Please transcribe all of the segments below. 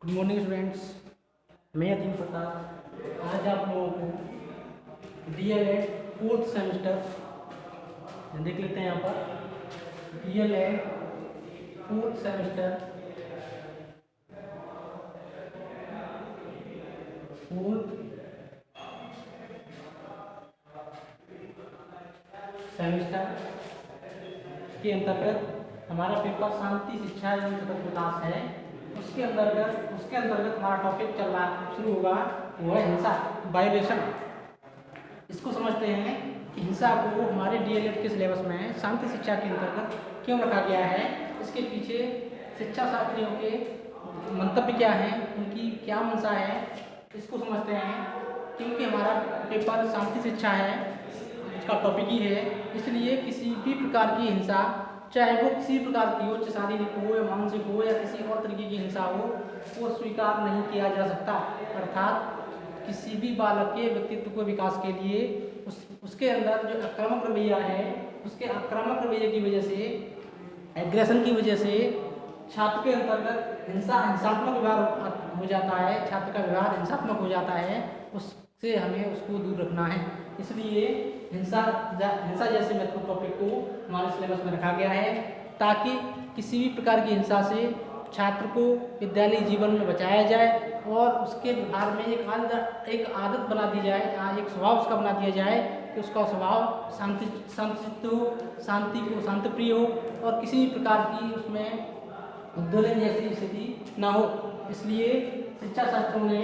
Good morning students, मैं अजीम प्रताप। आज आप लोगों को डीएलएड फोर्थ सेमेस्टर देख लेते हैं। यहाँ पर डीएलएड फोर्थ सेमेस्टर के अंतर्गत हमारा पेपर शांति शिक्षा एवं सतत विकास है। उसके अंतर्गत हमारा टॉपिक चल रहा शुरू होगा, वो है हिंसा, वायलेशन। इसको समझते हैं कि हिंसा को हमारे डीएलएड के सिलेबस में शांति शिक्षा के अंतर्गत क्यों रखा गया है, इसके पीछे शिक्षा शास्त्रियों के मंतव्य क्या हैं, उनकी क्या मंशा है, इसको समझते हैं। क्योंकि हमारा पेपर शांति शिक्षा है, उसका टॉपिक ही है, इसलिए किसी भी प्रकार की हिंसा, चाहे वो किसी प्रकार की हो, चाहे शारीरिक हो या मानसिक हो या किसी और तरीके की हिंसा हो, वो स्वीकार नहीं किया जा सकता। अर्थात किसी भी बालक के व्यक्तित्व को विकास के लिए उसके अंदर जो आक्रामक रवैया है, उसके आक्रामक रवैये की वजह से, एग्रेशन की वजह से छात्र के अंतर्गत हिंसात्मक व्यवहार हो जाता है, छात्र का व्यवहार हिंसात्मक हो जाता है, उससे हमें उसको दूर रखना है। इसलिए हिंसा जैसे महत्वपूर्ण टॉपिक को हमारे सिलेबस में रखा गया है, ताकि किसी भी प्रकार की हिंसा से छात्र को विद्यालय जीवन में बचाया जाए और उसके व्यवहार में एक आदत बना दी जाए, एक स्वभाव उसका बना दिया जाए कि उसका स्वभाव शांति को शांतिप्रिय हो और किसी भी प्रकार की उसमें उद्वेलन जैसी स्थिति ना हो। इसलिए शिक्षा शास्त्रों ने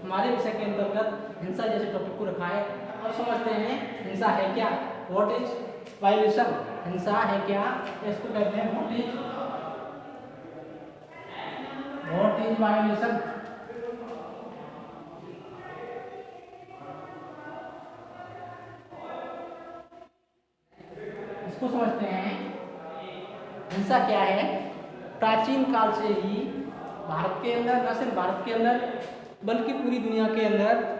हमारे विषय के अंतर्गत हिंसा जैसे टॉपिक को रखा है। अब समझते हैं हिंसा है क्या, व्हाट इज वायलेशन। हिंसा है क्या, इसको कहते हैं व्हाट इज वायलेशन। इसको समझते हैं हिंसा क्या है। प्राचीन काल से ही भारत के अंदर, न सिर्फ भारत के अंदर बल्कि पूरी दुनिया के अंदर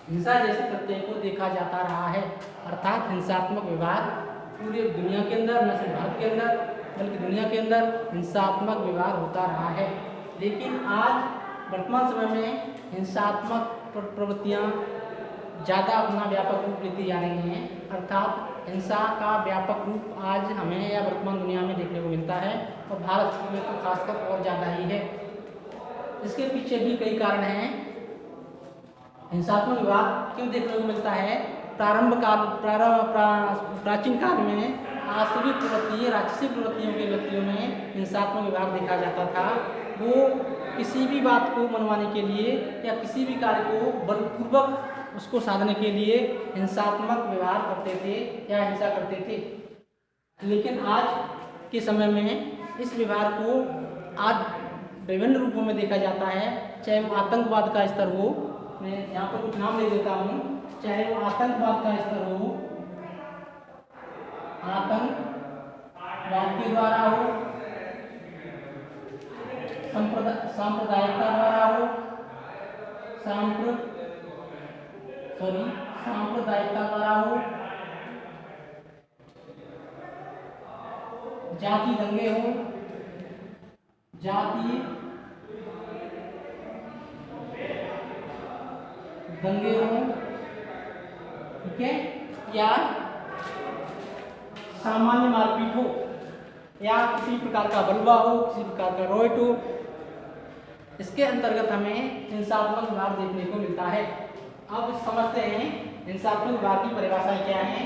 हिंसा जैसे प्रत्यय को देखा जाता रहा है। अर्थात हिंसात्मक व्यवहार पूरी दुनिया के अंदर, न सिर्फ भारत के अंदर बल्कि दुनिया के अंदर हिंसात्मक व्यवहार होता रहा है। लेकिन आज वर्तमान समय में हिंसात्मक प्रवृत्तियाँ ज़्यादा अपना व्यापक रूप लेती जा रही हैं। अर्थात हिंसा का व्यापक रूप आज हमें या वर्तमान दुनिया में देखने को मिलता है और भारत में तो खासकर और ज़्यादा ही है। इसके पीछे भी कई कारण हैं। हिंसात्मक व्यवहार क्यों देखने को मिलता है? प्राचीन काल में आसुरी प्रवृत्ति, राक्षसी प्रवृत्तियों के व्यक्तियों में हिंसात्मक व्यवहार देखा जाता था। वो किसी भी बात को मनवाने के लिए या किसी भी कार्य को बलपूर्वक उसको साधने के लिए हिंसात्मक व्यवहार करते थे या हिंसा करते थे। लेकिन आज के समय में इस व्यवहार को आज विभिन्न रूपों में देखा जाता है। चाहे वो आतंकवाद का स्तर हो, मैं यहाँ पर कुछ नाम ले देता हूँ, चाहे वो आतंकवाद का स्तर हो, आतंकवाद के द्वारा हो, सांप्रदायिकता द्वारा हो, सांप्रदायिकता द्वारा हो, जाति दंगे हो, ठीक है, या सामान्य मारपीट हो, या किसी प्रकार का बलवा हो, किसी प्रकार का रॉयट हो, इसके अंतर्गत हमें हिंसात्मक व्यवहार देखने को मिलता है। अब समझते हैं हिंसात्मक व्यवहार की परिभाषाएं क्या है।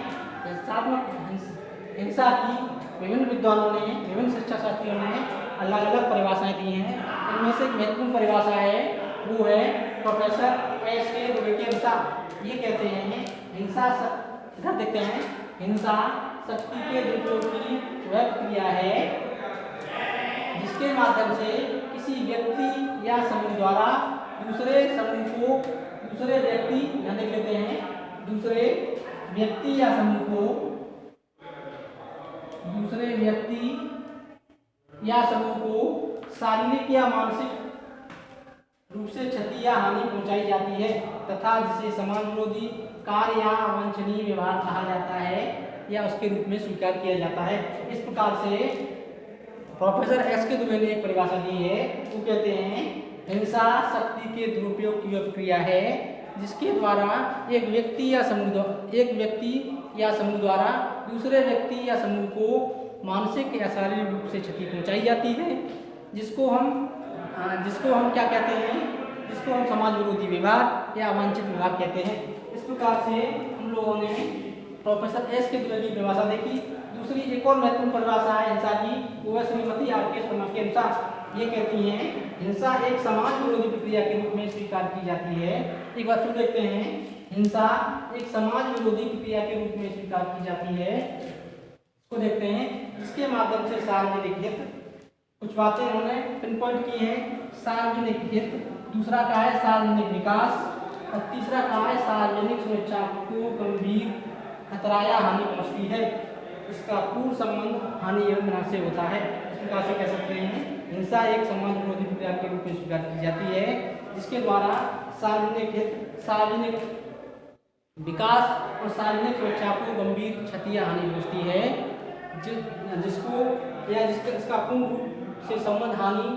हिंसा की विभिन्न विद्वानों ने, विभिन्न शिक्षा शास्त्रियों ने अलग अलग परिभाषाएं दी हैं। इनमें से एक महत्वपूर्ण परिभाषा है, वो है प्रोफेसर एस.के. दुबे के अनुसार। ये कहते हैं हिंसा, इधर देखते हैं, हिंसा शक्ति के दुरुपयोग की वह क्रिया है जिसके माध्यम से किसी व्यक्ति या समूह द्वारा दूसरे व्यक्ति, यहाँ देख लेते हैं, दूसरे व्यक्ति या समूह को शारीरिक या मानसिक रूप से क्षति या हानि पहुंचाई जाती है तथा जिसे समाज विरोधी कार्य या अवांछनीय व्यवहार कहा जाता है या उसके रूप में स्वीकार किया जाता है। इस प्रकार से प्रोफेसर एस.के. दुबे ने एक परिभाषा दी है। वो कहते हैं हिंसा शक्ति के दुरुपयोग की वह प्रक्रिया है जिसके द्वारा एक व्यक्ति या समूह द्वारा दूसरे व्यक्ति या समूह को मानसिक या शारीरिक रूप से क्षति पहुंचाई जाती है, जिसको हम क्या कहते हैं, जिसको हम समाज विरोधी व्यवहार या अवांछित व्यवहार कहते हैं। इस प्रकार से हम लोगों ने प्रोफेसर एस के द्वारा की परिभाषा देखी। दूसरी एक और महत्वपूर्ण परिभाषा है हिंसा की, वो है श्रीमती आर के शर्मा के अनुसार। ये कहती हैं हिंसा एक समाज विरोधी प्रक्रिया के रूप में स्वीकार की जाती है। एक बार फिर देखते हैं, हिंसा एक समाज विरोधी प्रक्रिया के रूप में स्वीकार की जाती है। इसको देखते हैं, इसके माध्यम से सार्वजनिक हित, कुछ बातें उन्होंने पिन पॉइंट की हैं। सार्वजनिक हित, दूसरा का है सार्वजनिक विकास, और तीसरा का है सार्वजनिक सुरक्षा को गंभीर खतरा या हानि पहुंचती है, इसका पूर्ण संबंध हानि एवं विनाश से होता है। इस प्रकार से कह सकते हैं हिंसा एक समाज विरोधी प्रक्रिया के रूप में स्वीकार की जाती है जिसके द्वारा सार्वजनिक हित, सार्वजनिक विकास और सार्वजनिक सुरक्षा को गंभीर क्षति या हानि पहुंचती है, जिसका पूर्ण रूप से संबंध हानि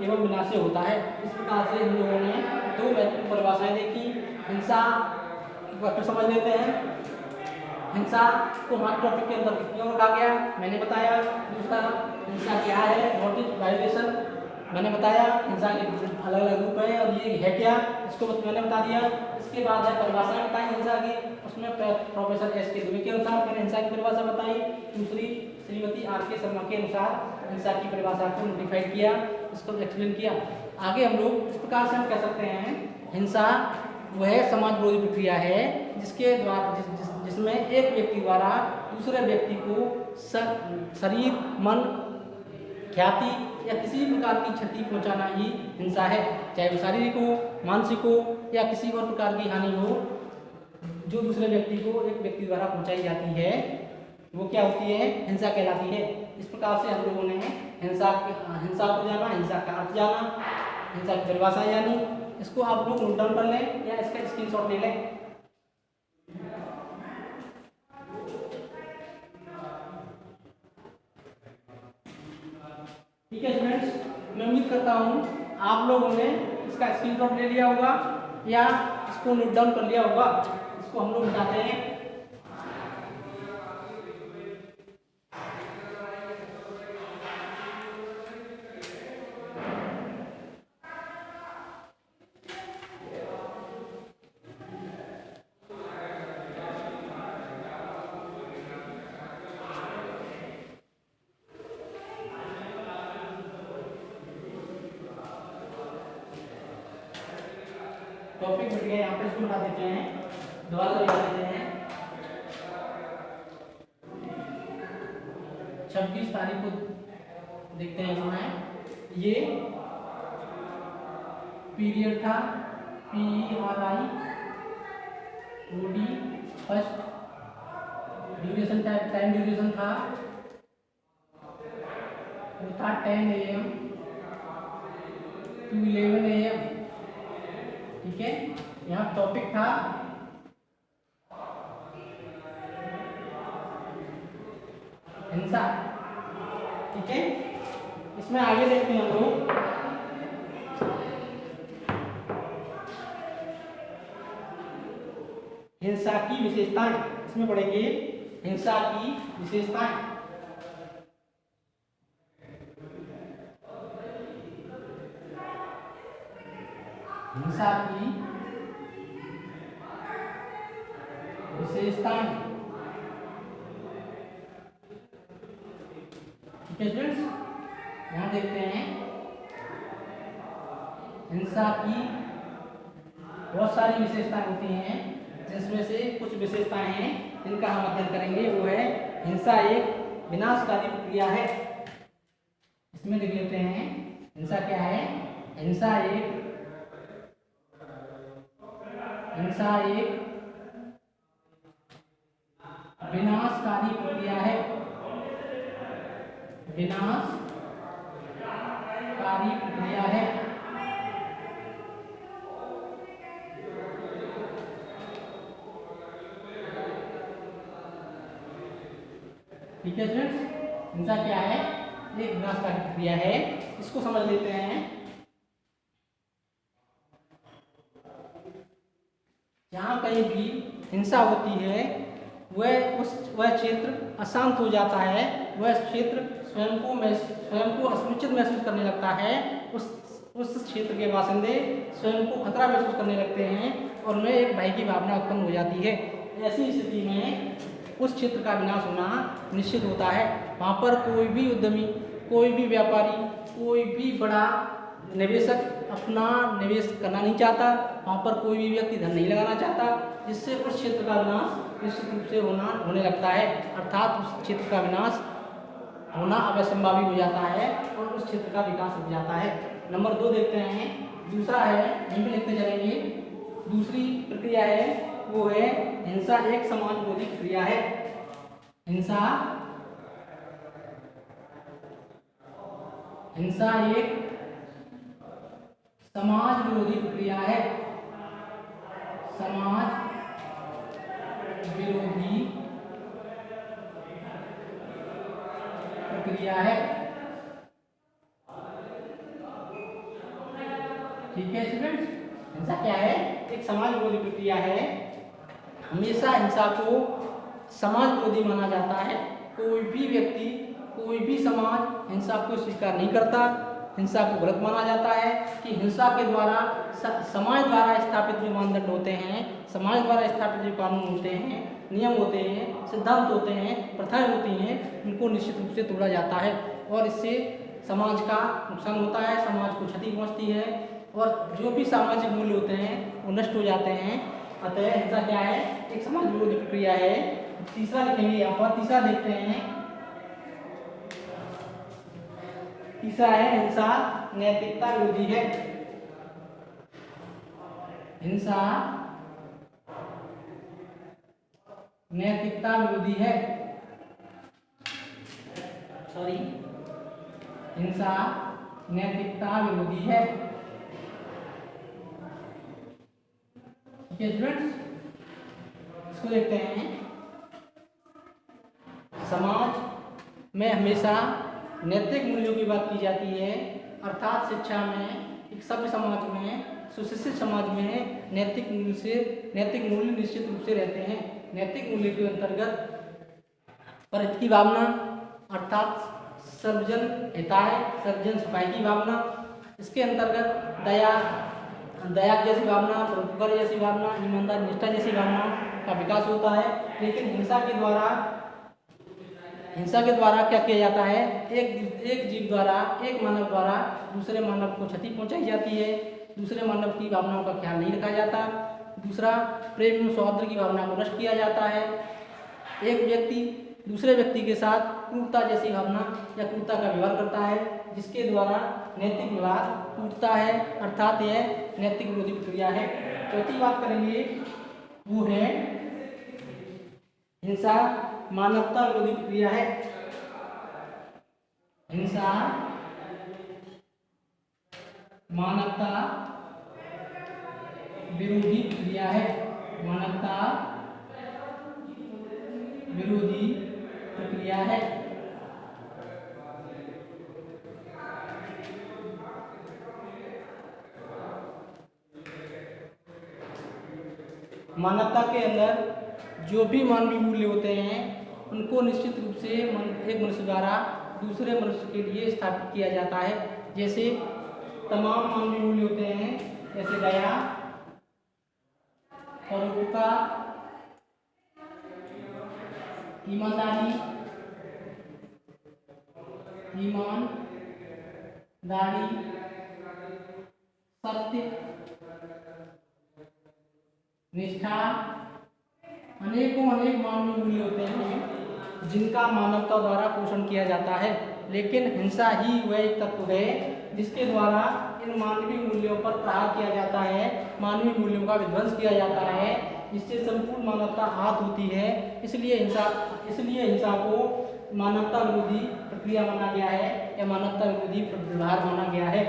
एवं विनाश से होता है। इस प्रकार से हम लोगों ने दो महत्वपूर्ण परिभाषाएं देखी। हिंसा को समझ लेते हैं, हिंसा को हमारे टॉपिक के अंदर क्यों रखा गया मैंने बताया। दूसरा, हिंसा क्या है, व्हाट इज वायलेशन, मैंने बताया। हिंसा के अलग अलग रूप है और ये है क्या, इसको मैंने बता दिया। इसके बाद है परिभाषाएं बताई हिंसा की, उसमें प्रोफेसर एस के द्विवेदी के अनुसार मैंने हिंसा की परिभाषा बताई। दूसरी श्रीमती आर के शर्मा के अनुसार हिंसा की परिभाषा को नोटिफाइड किया, इसको एक्सप्लेन किया। आगे हम लोग इस प्रकार से हम कह सकते हैं हिंसा वह समाज विरोधी प्रक्रिया है जिसके द्वारा जिसमें एक व्यक्ति द्वारा दूसरे व्यक्ति को शरीर, मन, ख्याति या किसी प्रकार की क्षति पहुंचाना ही हिंसा है, चाहे वो शारीरिक हो, मानसिक हो या किसी और प्रकार की हानि हो जो दूसरे व्यक्ति को एक व्यक्ति द्वारा पहुंचाई जाती है, वो क्या होती है, हिंसा कहलाती है। इस प्रकार से हम लोगों ने हिंसा को जाना, हिंसा का अर्थ जाना, हिंसा की परिभाषा जानी। इसको आप लोग नोट डाउन कर लें या इसका स्क्रीनशॉट ले लें। ठीक है स्टूडेंट्स, मैं उम्मीद करता हूँ आप लोगों ने इसका स्क्रीनशॉट ले लिया होगा या इसको नोट डाउन कर लिया होगा। इसको हम लोग बताते हैं। टॉपिक मिट गया, यहाँ पे इसको बता देते हैं, दोबारा से बता देते हैं। 26 तारीख को देखते हैं जो है ये पीरियड था, PERIOD, first duration time duration था, वो था 10 AM to 11 AM। ठीक है, यहाँ टॉपिक था हिंसा। ठीक है, इसमें आगे देखते हैं हम लोग हिंसा की विशेषताएं। इसमें पढ़ेंगे हिंसा की विशेषताएं। हिंसा की विशेषताएं। ठीक है स्टूडेंट्स, यहाँ देखते हैं हिंसा की बहुत सारी विशेषताएं होती हैं, जिसमें से कुछ विशेषताएं हैं जिनका हम अध्ययन करेंगे। वो है हिंसा एक विनाशकारी प्रक्रिया है। इसमें देख लेते हैं हिंसा क्या है। हिंसा एक विनाशकारी प्रक्रिया है। विनाशकारी प्रक्रिया है। ठीक है फ्रेंड्स, हिंसा क्या है, एक विनाशकारी प्रक्रिया है। इसको समझ लेते हैं। जहाँ कहीं भी हिंसा होती है वह क्षेत्र अशांत हो जाता है, वह क्षेत्र स्वयं को असुरक्षित महसूस करने लगता है। उस क्षेत्र के बासिंदे स्वयं को खतरा महसूस करने लगते हैं और उन्हें एक भय की भावना उत्पन्न हो जाती है। ऐसी स्थिति में उस क्षेत्र का विनाश होना निश्चित होता है। वहाँ पर कोई भी उद्यमी, कोई भी व्यापारी, कोई भी बड़ा निवेशक अपना निवेश करना नहीं चाहता, वहाँ पर कोई भी व्यक्ति धन नहीं लगाना चाहता, जिससे उस क्षेत्र का विनाश निश्चित रूप से होने लगता है, अर्थात उस क्षेत्र का विनाश होना अवश्यंभावी हो जाता है और उस क्षेत्र का विकास हो जाता है। नंबर 2 देखते हैं, दूसरा है, यहीं पे लिखते चलेंगे। दूसरी प्रक्रिया है वो है हिंसा एक समाज विरोधी प्रक्रिया है। हिंसा एक समाज विरोधी प्रक्रिया है। समाज विरोधी प्रक्रिया है। ठीक है स्टूडेंट्स, हिंसा क्या है? एक समाज विरोधी प्रक्रिया है। हमेशा हिंसा को समाज विरोधी माना जाता है। कोई भी व्यक्ति, कोई भी समाज हिंसा को स्वीकार नहीं करता। हिंसा को गलत माना जाता है कि हिंसा के द्वारा समाज द्वारा स्थापित जो मानदंड होते हैं, समाज द्वारा स्थापित जो कानून होते हैं, नियम होते हैं, सिद्धांत होते हैं, प्रथाएं होती हैं, उनको निश्चित रूप से तोड़ा जाता है और इससे समाज का नुकसान होता है, समाज को क्षति पहुंचती है और जो भी सामाजिक मूल्य होते हैं वो नष्ट हो जाते हैं। अतः हिंसा क्या है? एक समाज विरोधी प्रक्रिया है। तीसरा लिखेंगे यहाँ पर, तीसरा देखते हैं। तीसरा है हिंसा नैतिकता विरोधी है। हिंसा नैतिकता विरोधी है। सॉरी, हिंसा नैतिकता विरोधी है। ठीक है स्टूडेंट्स, इसको देखते हैं। समाज में हमेशा नैतिक मूल्यों की बात की जाती है, अर्थात शिक्षा में, एक सभ्य समाज में, सुशिक्षित समाज में नैतिक मूल्य निश्चित रूप से रहते हैं। नैतिक मूल्य के अंतर्गत परहित की भावना, अर्थात सर्वजन हिताय सर्वजन सुखाय की भावना, इसके अंतर्गत दया जैसी भावना, परोपकार जैसी भावना, ईमानदारी निष्ठा जैसी भावना का विकास होता है। लेकिन हिंसा के द्वारा क्या किया जाता है? एक जीव द्वारा, एक मानव द्वारा दूसरे मानव को क्षति पहुंचाई जाती है, दूसरे मानव की भावनाओं का ख्याल नहीं रखा जाता। दूसरा, प्रेम एवं सौहार्द की भावना को नष्ट किया जाता है। एक व्यक्ति दूसरे व्यक्ति के साथ क्रूरता जैसी भावना या क्रूरता का व्यवहार करता है, जिसके द्वारा नैतिक व्यवहार टूटता है, अर्थात यह नैतिक विरोधी प्रक्रिया है। चौथी बात करेंगे वो है हिंसा मानवता विरोधी प्रक्रिया है। हिंसा मानवता विरोधी प्रक्रिया है। मानवता विरोधी प्रक्रिया है। मानवता के अंदर जो भी मानवीय मूल्य होते हैं उनको निश्चित रूप से एक मनुष्य द्वारा दूसरे मनुष्य के लिए स्थापित किया जाता है। जैसे तमाम मानवीय मूल्य होते हैं, जैसे दया, परोपकार, ईमानदारी, सत्य, निष्ठा, अनेक मानवीय मूल्य होते हैं जिनका मानवता द्वारा पोषण किया जाता है। लेकिन हिंसा ही वह एक तत्व है जिसके द्वारा इन मानवीय मूल्यों पर प्रहार किया जाता है, मानवीय मूल्यों का विध्वंस किया जाता है, जिससे संपूर्ण मानवता आहत होती है। इसलिए हिंसा को मानवता विरोधी प्रक्रिया माना गया है या मानवता विरोधी व्यवहार माना गया है।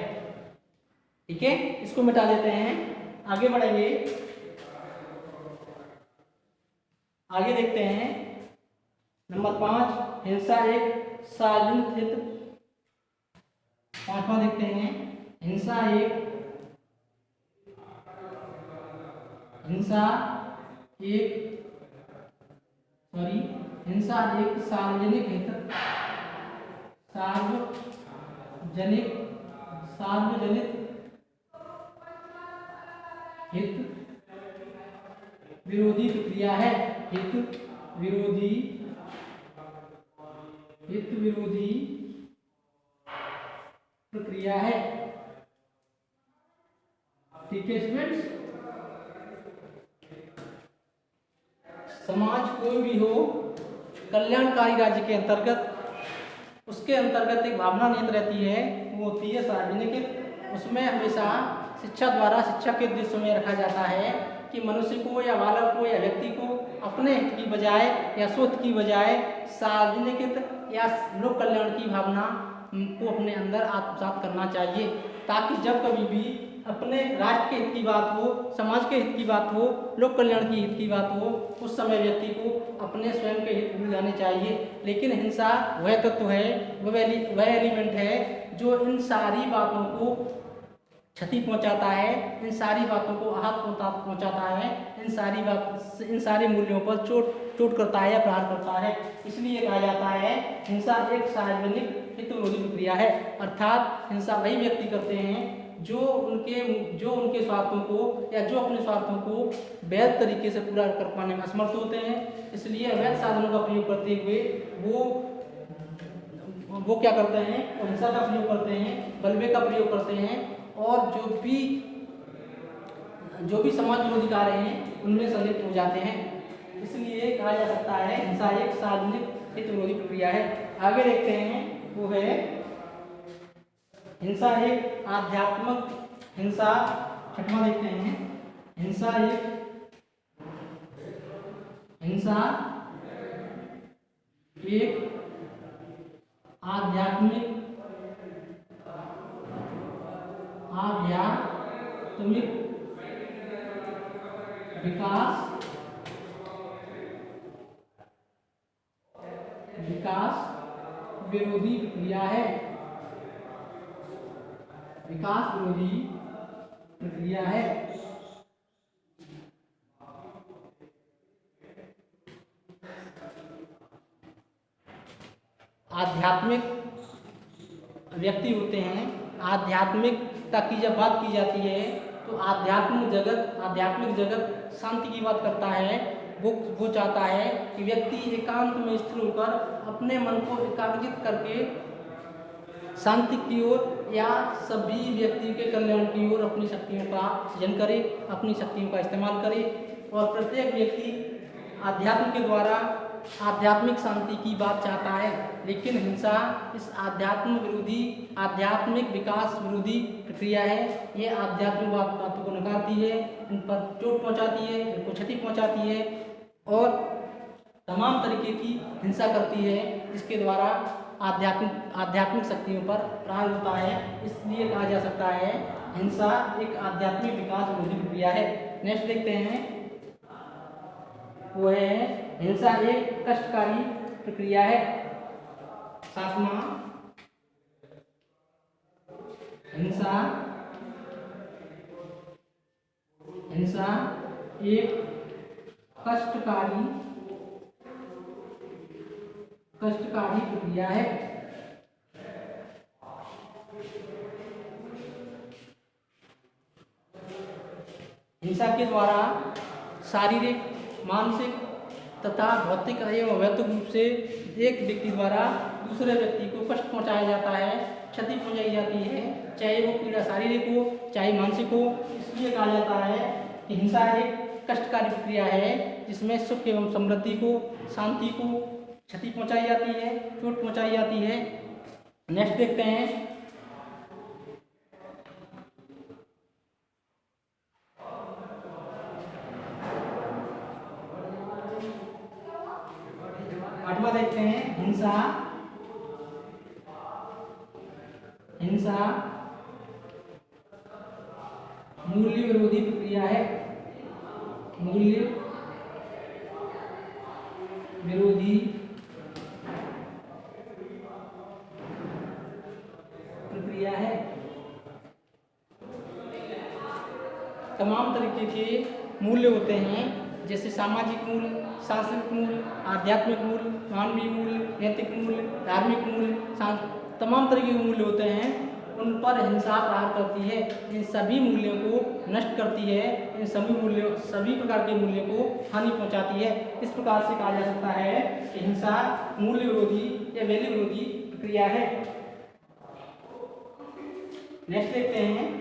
ठीक है, इसको मिटा देते हैं, आगे बढ़ेंगे। आगे देखते हैं नंबर 5, हिंसा एक सार्वजनिक हित। 5वां देखते हैं, हिंसा हिंसा एक सार्वजनिक हित विरोधी प्रक्रिया है। हित विरोधी प्रक्रिया है। ठीक है स्टूडेंट्स, समाज कोई भी हो, कल्याणकारी राज्य के अंतर्गत उसके अंतर्गत एक भावना निहित रहती है, वो होती है सार्वजनिक हित। उसमें हमेशा शिक्षा द्वारा शिक्षा के उद्देश्य में रखा जाता है कि मनुष्य को या बालक को या व्यक्ति को अपने हित की बजाय या स्वहित की बजाय सार्वजनिक हित या लोक कल्याण की भावना को अपने अंदर आत्मसात करना चाहिए, ताकि जब कभी भी अपने राष्ट्र के हित की बात हो, समाज के हित की बात हो, लोक कल्याण की हित की बात हो, उस समय व्यक्ति को अपने स्वयं के हित भूल जाने चाहिए। लेकिन हिंसा वह तत्व है, वह एलिमेंट है जो इन सारी बातों को क्षति पहुंचाता है, इन सारी बातों को आहत पहुंचाता है, इन सारे मूल्यों पर चोट करता है या प्रहार करता है। इसलिए कहा जाता है हिंसा एक सार्वजनिक हित विरोधी प्रक्रिया है। अर्थात हिंसा वही व्यक्ति करते हैं जो उनके स्वार्थों को या जो अपने स्वार्थों को वैध तरीके से पूरा कर पाने में असमर्थ होते हैं। इसलिए अवैध साधनों का प्रयोग करते हुए वो क्या करते हैं, हिंसा का प्रयोग करते हैं, बलवे का प्रयोग करते हैं, और जो भी समाज विरोधी कार्य हैं उनमें संलिप्त हो जाते हैं। इसलिए कहा जा सकता है हिंसा एक सार्वजनिक हित विरोधी प्रक्रिया है। आगे देखते हैं, वो है हिंसा एक आध्यात्मिक हिंसा। छठवां देखते हैं, हिंसा एक आध्यात्मिक विकास विरोधी प्रक्रिया है। विकास विरोधी प्रक्रिया है। आध्यात्मिक व्यक्ति होते हैं, आध्यात्मिकता की जब बात की जाती है तो आध्यात्मिक जगत शांति की बात करता है। वो चाहता है कि व्यक्ति एकांत में स्थिर होकर अपने मन को एकाग्रजित करके शांति की ओर या सभी व्यक्ति के कल्याण की ओर अपनी शक्तियों का सृजन करे, अपनी शक्तियों का इस्तेमाल करे, और प्रत्येक व्यक्ति आध्यात्म के द्वारा आध्यात्मिक शांति की बात चाहता है। लेकिन हिंसा इस आध्यात्मिक विकास विरोधी प्रक्रिया है। ये आध्यात्मिक बातों को नकारती है, इन पर चोट पहुंचाती है, इनको क्षति पहुंचाती है और तमाम तरीके की हिंसा करती है, जिसके द्वारा आध्यात्मिक शक्तियों पर प्रहार होता है। इसलिए कहा जा सकता है हिंसा एक आध्यात्मिक विकास विरोधी प्रक्रिया है। नेक्स्ट देखते हैं, वो है हिंसा एक कष्टकारी प्रक्रिया है। सातवां, हिंसा एक कष्टकारी प्रक्रिया है। हिंसा के द्वारा शारीरिक, मानसिक तथा भौतिक एवं अवैतनिक रूप से एक व्यक्ति द्वारा दूसरे व्यक्ति को कष्ट पहुंचाया जाता है, क्षति पहुंचाई जाती है, चाहे वो पीड़ा शारीरिक हो चाहे मानसिक हो। इसलिए कहा जाता है कि हिंसा एक कष्टकारी प्रक्रिया है, जिसमें सुख एवं समृद्धि को, शांति को क्षति पहुंचाई जाती है, चोट पहुंचाई जाती है। नेक्स्ट देखते हैं, आठवां देखते हैं, हिंसा मूल्य विरोधी प्रक्रिया है। मूल्य विरोधी प्रक्रिया है। तमाम तरीके के मूल्य होते हैं, जैसे सामाजिक मूल्य, सांस्कृतिक मूल्य, आध्यात्मिक मूल्य, मानवीय मूल्य, नैतिक मूल्य, धार्मिक मूल्य, तमाम तरीके के मूल्य होते हैं, उन पर हिंसा प्रहार करती है। इन सभी मूल्यों को नष्ट करती है, इन सभी प्रकार के मूल्यों को हानि पहुंचाती है। इस प्रकार से कहा जा सकता है कि हिंसा मूल्य विरोधी या वैल्यू विरोधी प्रक्रिया है। नेक्स्ट देखते हैं,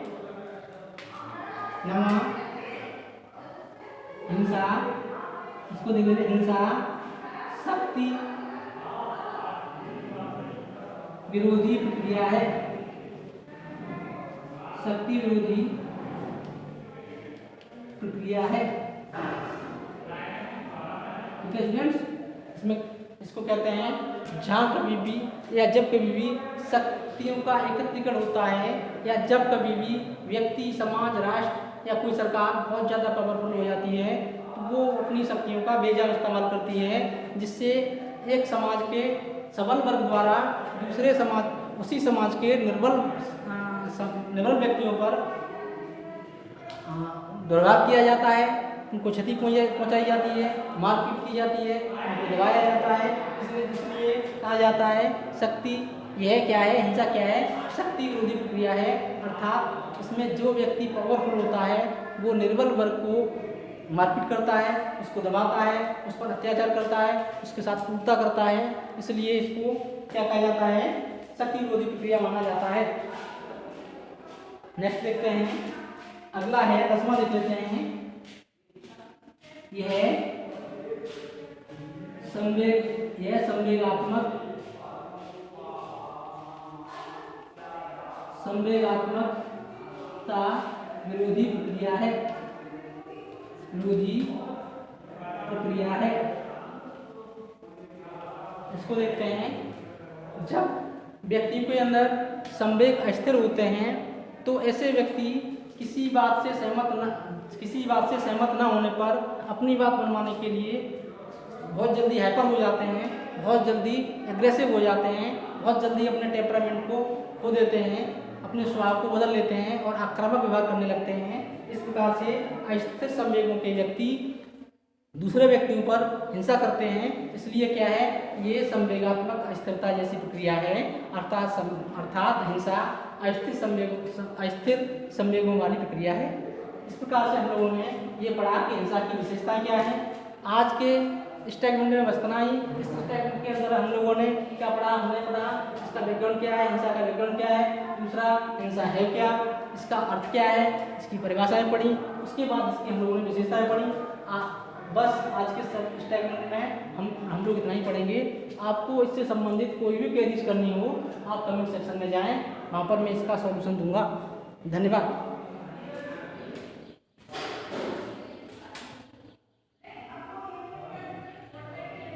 हिंसा, इसको देख लेते हैं। हिंसा शक्ति विरोधी प्रक्रिया है, शक्ति विरोधी प्रक्रिया है। ठीक है स्टूडेंट्स, इसमें इसको कहते हैं जहाँ कभी भी या जब कभी भी शक्तियों का एकत्रीकरण होता है, या जब कभी भी व्यक्ति, समाज, राष्ट्र या कोई सरकार बहुत ज़्यादा पावरफुल हो जाती है, तो वो अपनी शक्तियों का बेजा इस्तेमाल करती है, जिससे एक समाज के सबल वर्ग द्वारा दूसरे समाज, उसी समाज के निर्बल व्यक्तियों पर दुर्व्यवहार किया जाता है, उनको क्षति पहुंचाई जाती है, मारपीट की जाती है, उनको दबाया जाता है। इसलिए कहा जाता है शक्ति, यह क्या है, हिंसा क्या है, शक्ति विरोधी प्रक्रिया है। अर्थात इसमें जो व्यक्ति पावरफुल होता है वो निर्बल वर्ग को मारपीट करता है, उसको दबाता है, उस पर अत्याचार करता है, उसके साथ क्रूरता करता है। इसलिए इसको क्या कहा जाता है, शक्ति विरोधी प्रक्रिया माना जाता है। नेक्स्ट देखते हैं, अगला है 10वां देख लेते हैं। यह संवेगात्मकता विरोधी प्रक्रिया है, इसको देखते हैं। जब व्यक्ति के अंदर संवेग अस्थिर होते हैं तो ऐसे व्यक्ति किसी बात से सहमत न होने पर अपनी बात मनवाने के लिए बहुत जल्दी हाइपर हो जाते हैं, बहुत जल्दी एग्रेसिव हो जाते हैं, बहुत जल्दी अपने टेम्परामेंट को खो देते हैं, अपने स्वभाव को बदल लेते हैं और आक्रामक व्यवहार करने लगते हैं। इस प्रकार से अस्थिर संवेगों के व्यक्ति दूसरे व्यक्तियों पर हिंसा करते हैं। इसलिए क्या है, ये संवेगात्मक अस्थिरता जैसी प्रक्रिया है। अर्थात हिंसा अस्थिर संवेगों वाली प्रक्रिया है। इस प्रकार से हम लोगों ने ये पढ़ा कि हिंसा की विशेषताएं क्या है। आज के स्टेटमेंट में बस इतना ही। इस स्टेटमेंट के अंदर हम लोगों ने क्या पढ़ा, हमने पढ़ा इसका बैकग्राउंड क्या है, हिंसा का बैकग्राउंड क्या है, दूसरा हिंसा है क्या, इसका अर्थ क्या है, इसकी परिभाषाएं पढ़ी, उसके बाद इसकी हम लोगों ने विशेषताएं पढ़ी। बस आज के स्टेटमेंट में हम लोग इतना ही पढ़ेंगे। आपको इससे संबंधित कोई भी क्वेरीज करनी हो आप कमेंट सेक्शन में जाएं, वहाँ पर मैं इसका सॉल्यूशन दूंगा। धन्यवाद।